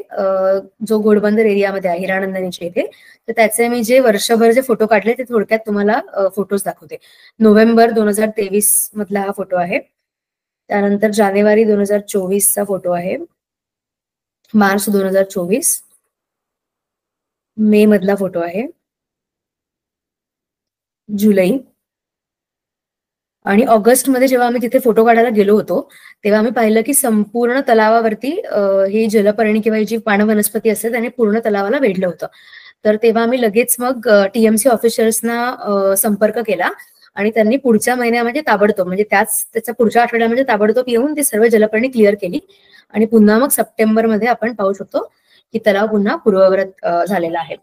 जो घोडबंदर एरियामध्ये आहे हिरानंदानीच्या इथे. तर त्याचे मी जे वर्षभर जे फोटो काढले ते थोडक्यात तुम्हाला फोटोज दाखवते. नोव्हेंबर 2023 मधला हा फोटो आहे. त्यानंतर जानेवारी 2024 चा फोटो आहे. मार्च 2024, मे मधला फोटो आहे, जुलै आणि ऑगस्ट मध्ये जेव्हा आम्ही तिथे फोटो काढायला गेलो होतो तेव्हा आम्ही पाहिलं की संपूर्ण तलावावरती ही जलपर्णी किंवा ही जी पाण वनस्पती असते त्याने पूर्ण तलावाला वेढलं होतं. तर तेव्हा आम्ही लगेच मग TMC ऑफिशियल्सना संपर्क केला आणि त्यांनी पुढच्या महिन्यामध्ये ताबडतोब म्हणजे त्याच्या पुढच्या आठवड्यामध्ये ताबडतोब येऊन ती सर्व जलपर्णी क्लिअर केली आणि पुन्हा मग सप्टेंबरमध्ये आपण पाहू शकतो की तलाव पुन्हा पूर्ववत झालेला आहे.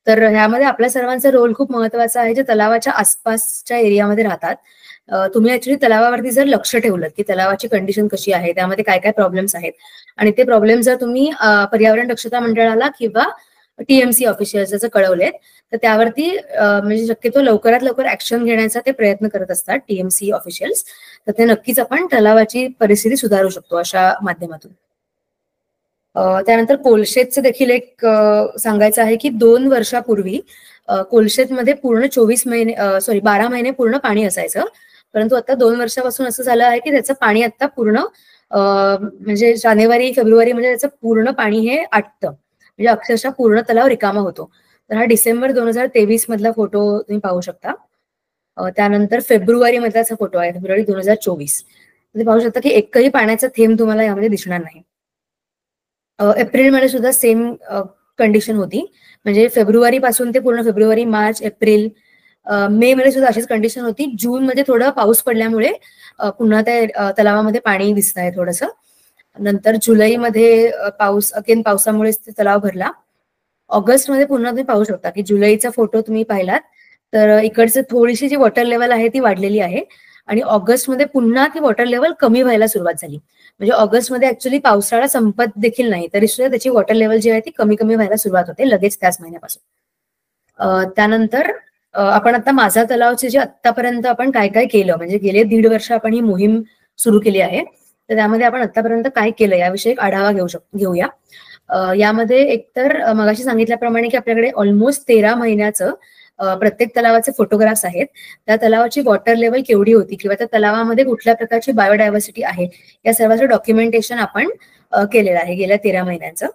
तर ह्यामध्ये आपल्या सर्वांचा रोल खूप महत्वाचा आहे, जे तलावाच्या आसपासच्या एरियामध्ये राहतात. तुम्ही ऍक्च्युली तलावावरती जर लक्ष ठेवलं की तलावाची कंडिशन कशी आहे, त्यामध्ये काय काय प्रॉब्लेम्स आहेत आणि ते प्रॉब्लेम जर तुम्ही पर्यावरण दक्षता मंडळाला किंवा TMC ऑफिशियल्स जर कळवलेत तर त्यावरती म्हणजे शक्यतो लवकरात लवकर ऍक्शन घेण्याचा ते प्रयत्न करत असतात TMC ऑफिशियल्स. तर ते नक्कीच आपण तलावाची परिस्थिती सुधारू शकतो अशा माध्यमातून. त्यानंतर कोलशेतचं देखील एक सांगायचं आहे की 2 वर्षापूर्वी कोलशेतमध्ये पूर्ण 12 महिने पूर्ण पाणी असायचं, परंतु आता 2 वर्षापासून असं झालं आहे की त्याचं पाणी आता पूर्ण म्हणजे जानेवारी फेब्रुवारी मध्ये त्याचं पूर्ण पाणी हे आटतं, म्हणजे अक्षरशः पूर्ण तलाव रिकामा होतो. तर हा डिसेंबर 2023 मधला फोटो तुम्ही पाहू शकता. त्यानंतर फेब्रुवारी मधलाचा फोटो आहे, फेब्रुवारी 2024. तुम्ही पाहू शकता की एकही पाण्याचा थेंब तुम्हाला यामध्ये दिसणार नाही. एप्रिलमध्ये सुद्धा सेम कंडिशन होती, म्हणजे फेब्रुवारी पासून ते पूर्ण फेब्रुवारी, मार्च, एप्रिल, मे मध्ये सुद्धा अशीच कंडिशन होती. जून मध्ये थोडा पाऊस पडल्यामुळे पुन्हा त्या तलावामध्ये पाणी दिसत आहे थोडंसं. नंतर जुलैमध्ये पावसामुळे तलाव भरला. ऑगस्टमध्ये पुन्हा तुम्ही पाहू शकता की जुलैचा फोटो तुम्ही पाहिलात तर इकडचं थोडीशी जी वॉटर लेवल आहे ती वाढलेली आहे आणि ऑगस्टमध्ये पुन्हा ती वॉटर लेवल कमी व्हायला सुरुवात झाली. म्हणजे ऑगस्टमध्ये ऍक्च्युली पावसाळा संपत देखील नाही तरी सुद्धा त्याची वॉटर लेवल जी आहे ती कमी कमी व्हायला सुरुवात होते लगेच त्याच महिन्यापासून. त्यानंतर आपण आता माझा तलावचे जे आतापर्यंत आपण काय काय केलं, म्हणजे गेले 1.5 वर्ष आपण ही मोहीम सुरू केली आहे, तर त्यामध्ये आपण आतापर्यंत काय केलं याविषयी एक आढावा घेऊया. यामध्ये एकतर मगाशी सांगितल्याप्रमाणे की आपल्याकडे ऑलमोस्ट 13 महिन्याचं प्रत्येक तलावाचे फोटोग्राफ्स आहेत. त्या तलावाची वॉटर लेवल केवढी होती किंवा त्या तलावामध्ये कुठल्या प्रकारची बायोडायव्हर्सिटी आहे या सर्वांचं डॉक्युमेंटेशन आपण केलेलं आहे गेल्या 13 महिन्यांचं.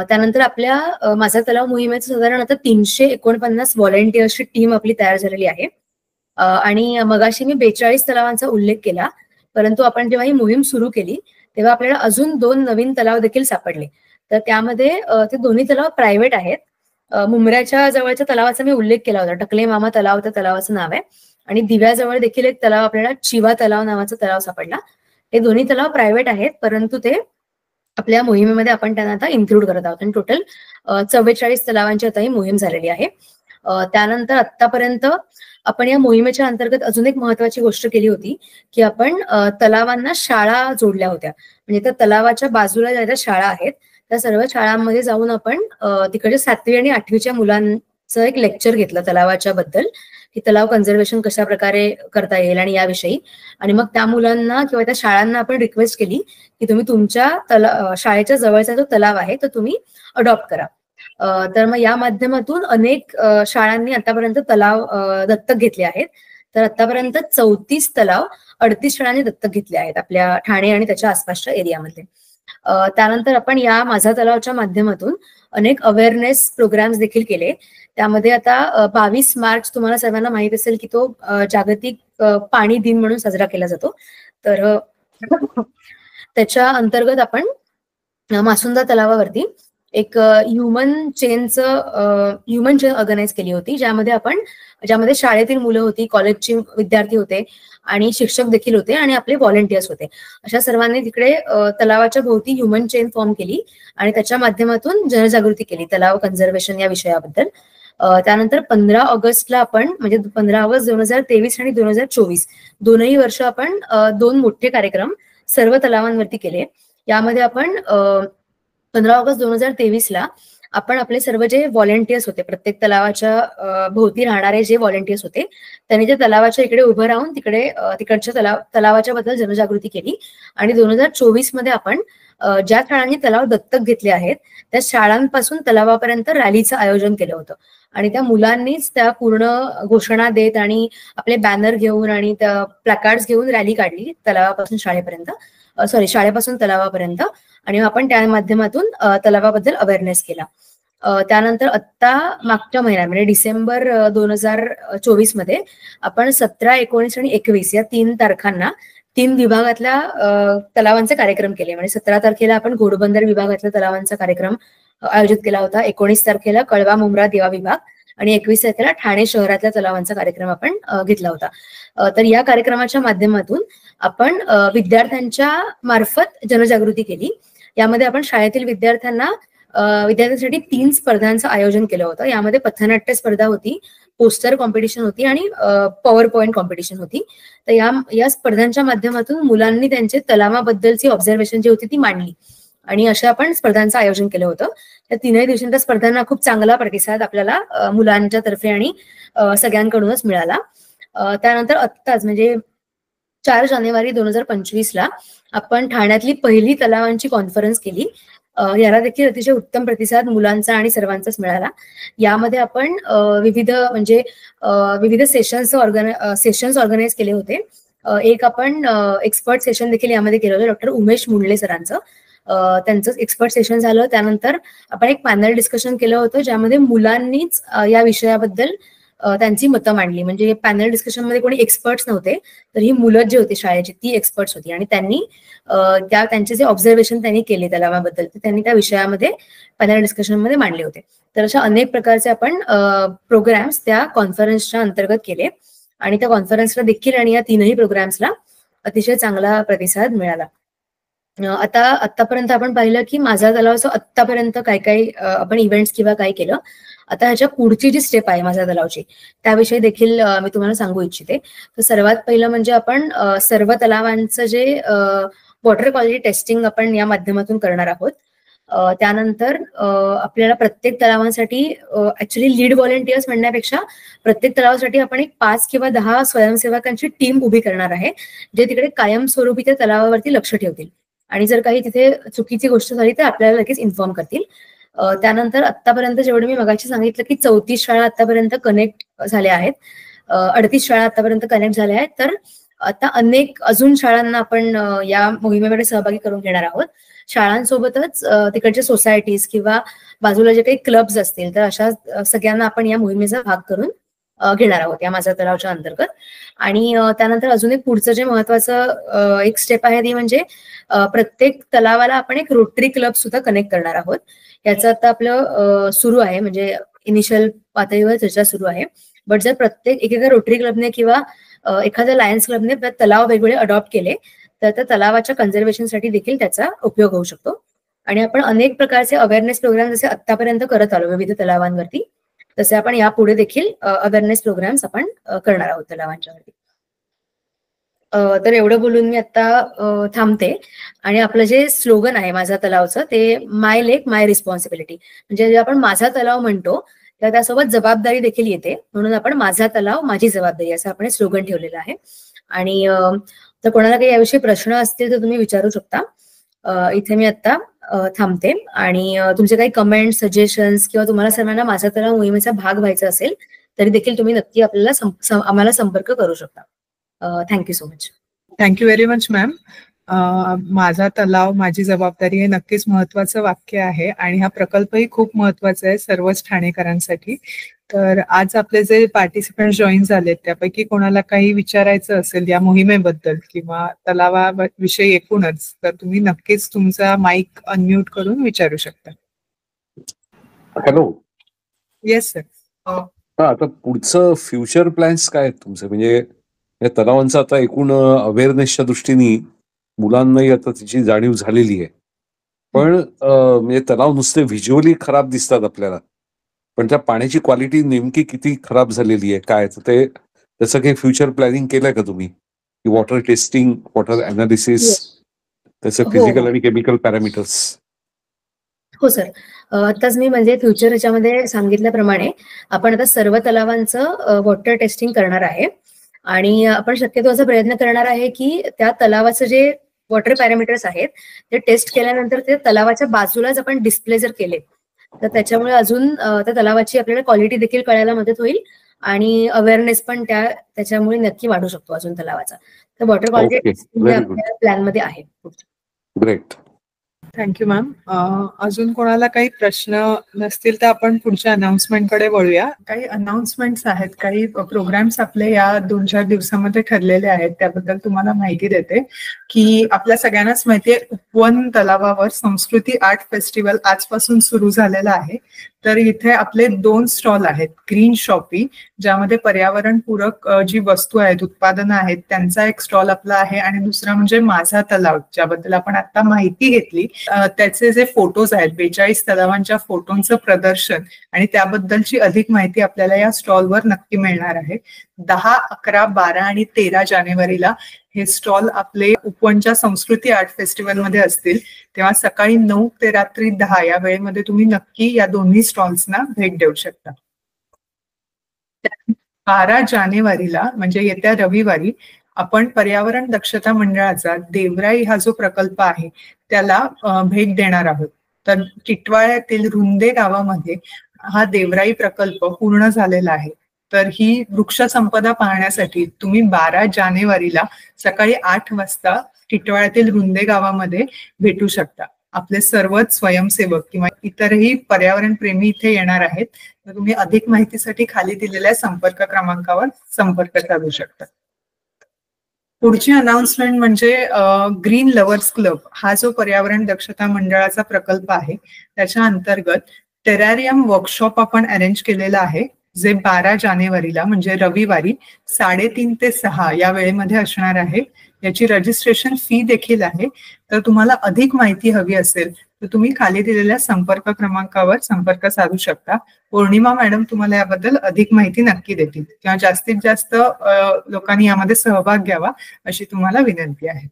त्यानंतर आपल्या माझा तलाव मोहिमेचं साधारण आता 349 व्हॉलेंटियर्सची टीम आपली तयार झालेली आहे. आणि मगाशी मी 42 तलावांचा उल्लेख केला, परंतु आपण जेव्हा ही मोहीम सुरू केली तेव्हा आपल्याला अजून 2 नवीन तलाव देखील सापडले. तर त्यामध्ये ते दोन्ही तलाव प्रायव्हेट आहेत. मुंब्र्याच्या जवळच्या तलावाचा मी उल्लेख केला होता, टकले मामा तलाव त्या तलावाचं नाव आहे. आणि दिव्याजवळ देखील एक तलाव आपल्याला चिवा तलाव नावाचा तलाव सापडला. हे दोन्ही तलाव प्रायव्हेट आहेत, परंतु ते आपल्या मोहिमेमध्ये आपण त्यांना आता इन्क्लूड करत आहोत आणि टोटल 44 तलावांची आता ही मोहीम झालेली आहे. त्यानंतर आतापर्यंत आपण या मोहिमेच्या अंतर्गत अजून एक महत्वाची गोष्ट केली होती की आपण तलावांना शाळा जोडल्या होत्या. म्हणजे त्या तलावाच्या बाजूला ज्या शाळा आहेत त्या सर्व शाळांमध्ये जाऊन आपण तिकडे 7वी आणि 8वीच्या मुलांचं एक लेक्चर घेतलं तलावाच्या बद्दल, की तलाव कन्झर्वेशन कशा प्रकारे करता येईल आणि याविषयी. आणि मग त्या मुलांना किंवा त्या शाळांना आपण रिक्वेस्ट केली की तुम्ही तुमच्या शाळेच्या जवळचा जो तलाव आहे तो तुम्ही अडॉप्ट करा. तर मग या माध्यमातून अनेक शाळांनी आतापर्यंत तलाव दत्तक घेतले आहेत. तर आतापर्यंत 34 तलाव 38 शाळांनी दत्तक घेतले आहेत आपल्या ठाणे आणि त्याच्या आसपासच्या एरियामध्ये. त्यानंतर आपण या माझा तलावच्या माध्यमातून अनेक अवेअरनेस प्रोग्राम्स देखील केले. त्यामध्ये आता 22 मार्च तुम्हाला सर्वांना माहित असेल की तो जागतिक पाणी दिन म्हणून साजरा केला जातो. तर त्याच्या अंतर्गत आपण मासुंदा तलावावरती एक ह्युमन चेन ऑर्गनाईज केली होती, ज्यामध्ये शाळेतील मुलं होती, कॉलेजची विद्यार्थी होते आणि शिक्षक देखील होते आणि आपले व्हॉलेंटियर्स होते. अशा सर्वांनी तिकडे तलावाच्या भोवती ह्युमन चेन फॉर्म केली आणि त्याच्या माध्यमातून जनजागृती केली तलाव कन्झर्वेशन या विषयाबद्दल. त्यानंतर 15 ऑगस्टला आपण म्हणजे 15 ऑगस्ट 2023 आणि 2024 दोनही वर्ष आपण 2 मोठे कार्यक्रम सर्व तलावांवरती केले. यामध्ये आपण 15 ऑगस्ट 2023ला आपण आपले सर्व जे व्हॉलेंटियर्स होते, प्रत्येक तलावाच्या भोवती राहणारे जे व्हॉलेंटियर्स होते त्यांनी त्या तलावाच्या इकडे उभं राहून तिकडच्या तलावाच्या बद्दल जनजागृती केली. आणि 2024 मध्ये आपण ज्या शाळांनी तलाव दत्तक घेतले आहेत त्या शाळांपासून तलावापर्यंत रॅलीचं आयोजन केलं होतं आणि त्या मुलांनीच त्या पूर्ण घोषणा देत आणि आपले बॅनर घेऊन आणि त्या प्लॅकार्ड्स घेऊन रॅली काढली तलावापासून शाळेपर्यंत. शाळेपासून तलावापर्यंत, आणि आपण त्या माध्यमातून तलावाबद्दल अवेअरनेस केला. त्यानंतर आत्ता मागच्या महिन्यात म्हणजे डिसेंबर 2024 मध्ये आपण 17, 19 आणि 21 या 3 तारखांना 3 विभागातल्या तलावांचे कार्यक्रम केले. म्हणजे 17 तारखेला आपण घोडबंदर विभागातल्या तलावांचा कार्यक्रम आयोजित केला होता, 19 तारखेला कळवा मुंब्रा देवा विभाग, आणि 21 तारखेला ठाणे शहरातल्या तलावांचा कार्यक्रम आपण घेतला होता. तर या कार्यक्रमाच्या माध्यमातून आपण विद्यार्थ्यांच्या मार्फत जनजागृती केली. यामध्ये आपण शाळेतील विद्यार्थ्यांसाठी 3 स्पर्धांचं आयोजन केलं होतं. यामध्ये पथनाट्य स्पर्धा होती, पोस्टर कॉम्पिटिशन होती आणि पॉवर पॉइंट कॉम्पिटिशन होती. तर या स्पर्धांच्या माध्यमातून मुलांनी त्यांचे तलावाबद्दलची ऑब्झर्वेशन जी होती ती मांडली, आणि अशा आपण स्पर्धांचं आयोजन केलं होतं. त्या 3ही दिवसांच्या स्पर्धांना खूप चांगला प्रतिसाद आपल्याला मुलांच्या तर्फे आणि सगळ्यांकडूनच मिळाला. त्यानंतर आत्ताच म्हणजे 4 जानेवारी 2025 ला आपण ठाण्यातली पहिली तलावांची कॉन्फरन्स केली. याला देखील अतिशय उत्तम प्रतिसाद मुलांचा आणि सर्वांचाच मिळाला. यामध्ये आपण विविध सेशन्स ऑर्गनाईज केले होते. एक आपण एक्सपर्ट सेशन देखील यामध्ये केलं होतं, डॉक्टर उमेश मुंडले सरांचं. त्यांचं एक्सपर्ट सेशन झालं. त्यानंतर आपण एक पॅनल डिस्कशन केलं होतं, ज्यामध्ये मुलांनीच या विषयाबद्दल त्यांची मतं मांडली. म्हणजे पॅनल डिस्कशन मध्ये कोणी एक्सपर्ट्स नव्हते, तर ही मुलं जी होती शाळेची ती एक्सपर्ट्स होती, आणि त्यांनी त्यांचे जे ऑब्झर्वेशन त्यांनी केले तलावाबद्दल ते त्यांनी त्या विषयामध्ये पॅनल डिस्कशन मध्ये मांडले होते. तर अशा अनेक प्रकारचे आपण प्रोग्राम्स त्या कॉन्फरन्सच्या अंतर्गत केले, आणि त्या कॉन्फरन्सला देखील आणि या 3ही प्रोग्राम्सला अतिशय चांगला प्रतिसाद मिळाला. आतापर्यंत आपण पाहिलं की माझा तलावाचं आतापर्यंत काय काय आपण इव्हेंट्स किंवा काय केलं. आता ह्याच्या पुढची जी स्टेप आहे माझा तलावची, त्याविषयी देखील मी तुम्हाला सांगू इच्छिते. तर सर्वात पहिलं म्हणजे आपण सर्व तलावांचं जे वॉटर क्वालिटी टेस्टिंग आपण या माध्यमातून करणार आहोत. त्यानंतर आपल्याला प्रत्येक तलावांसाठी ऍक्च्युली लीड व्हॉलेंटियर्स म्हणण्यापेक्षा प्रत्येक तलावासाठी आपण एक 5 किंवा 10 स्वयंसेवकांची टीम उभी करणार आहे, जे तिकडे कायमस्वरूपी त्या तलावावरती लक्ष ठेवतील, आणि जर काही तिथे चुकीची गोष्ट झाली तर आपल्याला लगेच इन्फॉर्म करतील. त्यानंतर आतापर्यंत जेवढे मी मगाशी सांगितलं की 34 शाळा आतापर्यंत कनेक्ट झाल्या आहेत, 38 शाळा आतापर्यंत कनेक्ट झाल्या आहेत. तर आता अनेक अजून शाळांना आपण या मोहिमेमध्ये सहभागी करून घेणार आहोत. शाळांसोबतच तिकडच्या सोसायटीज किंवा बाजूला जे काही क्लब्स असतील, तर अशा सगळ्यांना आपण या मोहिमेचा भाग करून घेणार आहोत या माझा तलावच्या अंतर्गत. आणि त्यानंतर अजून एक पुढचं जे महत्वाचं एक स्टेप आहे ती म्हणजे प्रत्येक तलावाला आपण एक रोटरी क्लब सुद्धा कनेक्ट करणार आहोत. याचं आता आपलं सुरू आहे, म्हणजे इनिशियल पातळीवर चर्चा सुरू आहे. बट जर प्रत्येक एकेका रोटरी क्लबने किंवा एखाद्या लायन्स क्लबने तलाव वेगवेगळे अडॉप्ट केले तर त्या तलावाच्या कन्झर्वेशनसाठी देखील त्याचा उपयोग होऊ शकतो. आणि आपण अनेक प्रकारचे अवेअरनेस प्रोग्राम जसे आतापर्यंत करत आलो विविध तलावांवरती, तसे आपण यापुढे देखील अवेअरनेस प्रोग्राम्स आपण करणार आहोत तलावांच्यावरती. तर एवढं बोलून मी आता थांबते. आणि आपलं जे स्लोगन आहे माझा तलावचं, ते माय लेक माय रिस्पॉन्सिबिलिटी, म्हणजे जे आपण माझा तलाव म्हणतो तर त्यासोबत जबाबदारी देखील येते, म्हणून आपण माझा तलाव माझी जबाबदारी असं आपण स्लोगन ठेवलेलं आहे. आणि तर कोणाला काही याविषयी प्रश्न असतील तर तुम्ही विचारू शकता. इथे मी आता थांबते. आणि तुमचे काही कमेंट, सजेशन्स किंवा तुम्हाला सर्वांना माझा तलाव मोहिमेचा भाग व्हायचा असेल तरी देखील तुम्ही नक्की आम्हाला संपर्क करू शकता. Thank you so much. Thank you very much ma'am. माझा तलाव माझी जबाबदारी हे नक्कीच महत्वाचं वाक्य आहे, आणि हा प्रकल्पही खूप महत्वाचा आहे सर्वच ठाणेकरांसाठी. तर आज आपले जे पार्टिसिपंट जॉईन झालेत त्यापैकी कोणाला काही विचारायचं असेल या मोहिमेबद्दल किंवा तलावाविषयी एकूणच, तर तुम्ही नक्कीच तुमचा माईक अनम्यूट करून विचारू शकता. हॅलो. Yes sir. आता पुढचं फ्युचर प्लॅन्स काय आहेत तुमचे? म्हणजे या तलावांचा आता एकूण अवेअरनेसच्या दृष्टीने मुलांनाही आता त्याची जाणीव झालेली आहे, पण म्हणजे तलाव नुसते व्हिज्युअली खराब दिसतात आपल्याला, पण त्या पाण्याची क्वालिटी नेमकी किती खराब झालेली आहे काय, ते त्याचं काही फ्युचर प्लॅनिंग केलंय का तुम्ही? वॉटर टेस्टिंग, वॉटर अनालिसिस, त्याचे फिजिकल आणि केमिकल पॅरामीटर्स? हो सर. आताच मी म्हणजे फ्युचर ह्याच्यामध्ये सांगितल्याप्रमाणे आपण आता सर्व तलावांचं वॉटर टेस्टिंग करणार आहे, आणि आपण शक्यतो असा प्रयत्न करणार आहे की त्या तलावाचं जे वॉटर पॅरामीटर्स आहेत ते टेस्ट केल्यानंतर ते तलावाच्या बाजूलाच आपण डिस्प्ले जर केले तर त्याच्यामुळे अजून त्या तलावाची आपल्याला क्वालिटी देखील कळायला मदत होईल, आणि अवेअरनेस पण त्याच्यामुळे नक्की वाढू शकतो अजून तलावाचा. तर वॉटर क्वालिटी आपल्या प्लॅन मध्ये आहे. ग्रेट. Thank you ma'am. अजून कोणाला काही प्रश्न नसतील तर आपण पुढच्या अनाउन्समेंटकडे वळूया. काही अनाउन्समेंट्स आहेत, काही प्रोग्राम्स आपले या 2-4 दिवसामध्ये ठरलेले आहेत, त्याबद्दल तुम्हाला माहिती देते की आपल्या सगळ्यांनाच माहिती आहे उपवन तलावावर संस्कृती आर्ट फेस्टिवल आजपासून सुरू झालेला आहे. तर इथे आपले 2 स्टॉल आहेत. ग्रीन शॉपी, ज्यामध्ये पर्यावरणपूरक जी वस्तू आहेत, उत्पादनं आहेत, त्यांचा एक स्टॉल आपला आहे, आणि दुसरा म्हणजे माझा तलाव, ज्याबद्दल आपण आता माहिती घेतली. त्याचे जे फोटोज आहेत, 42 तलावांच्या फोटोंचं प्रदर्शन आणि त्याबद्दलची अधिक माहिती आपल्याला या स्टॉलवर नक्की मिळणार आहे. 10, 11, 12 आणि 13 जानेवारीला हे स्टॉल आपले उपवनच्या संस्कृती आर्ट फेस्टिवल मध्ये असतील. तेव्हा सकाळी 9 ते रात्री 10 या वेळेमध्ये तुम्ही नक्की या दोन्ही स्टॉल्सना भेट देऊ शकता. 12 जानेवारीला म्हणजे येत्या रविवारी आपण पर्यावरण दक्षता मंडळाचा देवराई हा जो प्रकल्प आहे त्याला भेट देणार आहोत. तर टिटवाळ्यातील रुंदे गावामध्ये हा देवराई प्रकल्प पूर्ण झालेला आहे. तर ही वृक्षसंपदा पाहण्यासाठी तुम्ही 12 जानेवारीला सकाळी 8 वाजता टिटवाळ्यातील रुंदे गावामध्ये भेटू शकता. आपले सर्वच स्वयंसेवक किंवा इतरही पर्यावरण प्रेमी इथे येणार आहेत. तर तुम्ही अधिक माहितीसाठी खाली दिलेल्या संपर्क क्रमांकावर संपर्क साधू शकता. पुढची अनाउन्समेंट म्हणजे ग्रीन लव्हर्स क्लब हा जो पर्यावरण दक्षता मंडळाचा प्रकल्प आहे त्याच्या अंतर्गत टेरॅरियम वर्कशॉप आपण अरेंज केलेला आहे, जे 12 जानेवारीला म्हणजे रविवारी 3:30 ते 6 या वेळेमध्ये असणार आहे. याची रजिस्ट्रेशन फी देखील आहे. तर तुम्हाला अधिक माहिती हवी असेल तर तुम्ही खाली दिलेल्या संपर्क क्रमांकावर संपर्क साधू शकता. पौर्णिमा मॅडम तुम्हाला याबद्दल अधिक माहिती नक्की देतील किंवा जास्तीत जास्त लोकांनी यामध्ये सहभाग घ्यावा अशी तुम्हाला विनंती आहे.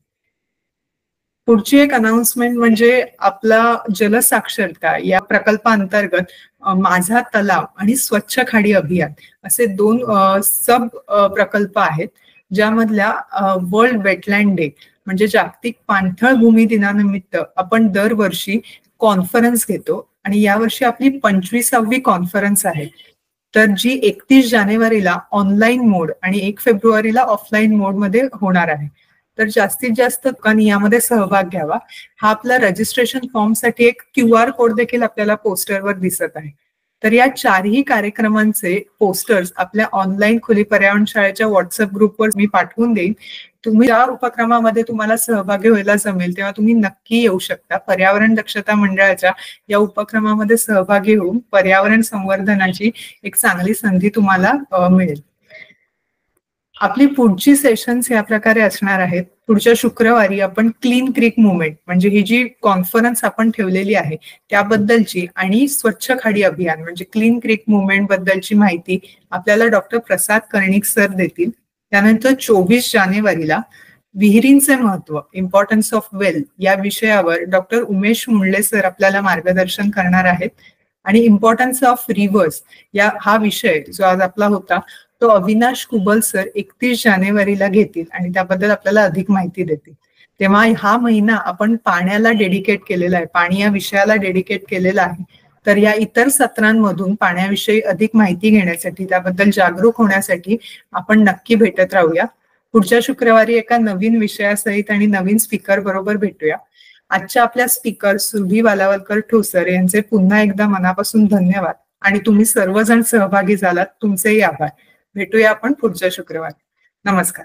पुढची एक अनाउन्समेंट म्हणजे आपला जलसाक्षरता या प्रकल्पाअंतर्गत माझा तलाव आणि स्वच्छ खाडी अभियान असे 2 सब प्रकल्प आहेत, ज्यामधल्या वर्ल्ड वेटलँड डे म्हणजे जागतिक पाणथळ भूमी दिनानिमित्त आपण दरवर्षी कॉन्फरन्स घेतो आणि यावर्षी आपली 25वी कॉन्फरन्स आहे. तर जी 31 जानेवारीला ऑनलाईन मोड आणि 1 फेब्रुवारीला ऑफलाईन मोड मध्ये होणार आहे. तर जास्तीत जास्त लोकांनी यामध्ये सहभाग घ्यावा. हा आपला रजिस्ट्रेशन फॉर्मसाठी एक QR कोड देखील आपल्याला पोस्टरवर दिसत आहे. तर या 4ही कार्यक्रमांचे पोस्टर्स आपल्या ऑनलाईन खुली पर्यावरण शाळेच्या व्हॉट्सअप ग्रुपवर मी पाठवून देईन. तुम्ही या उपक्रमामध्ये तुम्हाला सहभागी व्हायला जमेल तेव्हा तुम्ही नक्की येऊ शकता. पर्यावरण दक्षता मंडळाच्या या उपक्रमामध्ये सहभागी होऊन पर्यावरण संवर्धनाची एक चांगली संधी तुम्हाला मिळेल. आपली पुढची सेशन्स या प्रकारे असणार आहेत. पुढच्या शुक्रवारी आपण क्लीन क्रीक मुवमेंट म्हणजे ही जी कॉन्फरन्स आपण ठेवलेली आहे त्याबद्दलची आणि स्वच्छ खाडी अभियान म्हणजे क्लीन क्रीक मुवमेंट बद्दलची माहिती आपल्याला डॉक्टर प्रसाद कर्णिक सर देतील. त्यानंतर 24 जानेवारीला विहिरींचे महत्व, इम्पॉर्टन्स ऑफ वेल या विषयावर डॉक्टर उमेश मुंडले सर आपल्याला मार्गदर्शन करणार आहेत. आणि इम्पॉर्टन्स ऑफ रिव्हर्स हा विषय जो आज आपला होता तो अविनाश कुबल सर 31 जानेवारीला घेतील आणि त्याबद्दल आपल्याला अधिक माहिती देतील. तेव्हा हा महिना आपण पाण्याला डेडिकेट केलेला आहे, पाणी या विषयाला डेडिकेट केलेला आहे. तर या इतर सत्रांमधून पाण्याविषयी अधिक माहिती घेण्यासाठी, त्याबद्दल जागरूक होण्यासाठी आपण नक्की भेटत राहूया. पुढच्या शुक्रवारी एका नवीन विषयासहित आणि नवीन स्पीकर बरोबर भेटूया. आजच्या आपल्या स्पीकर सुरभी वालावलकर ठोसर यांचे पुन्हा एकदा मनापासून धन्यवाद आणि तुम्ही सर्वजण सहभागी झालात, तुमचेही आभार. भेटूया आपण पुढच्या शुक्रवारी. नमस्कार.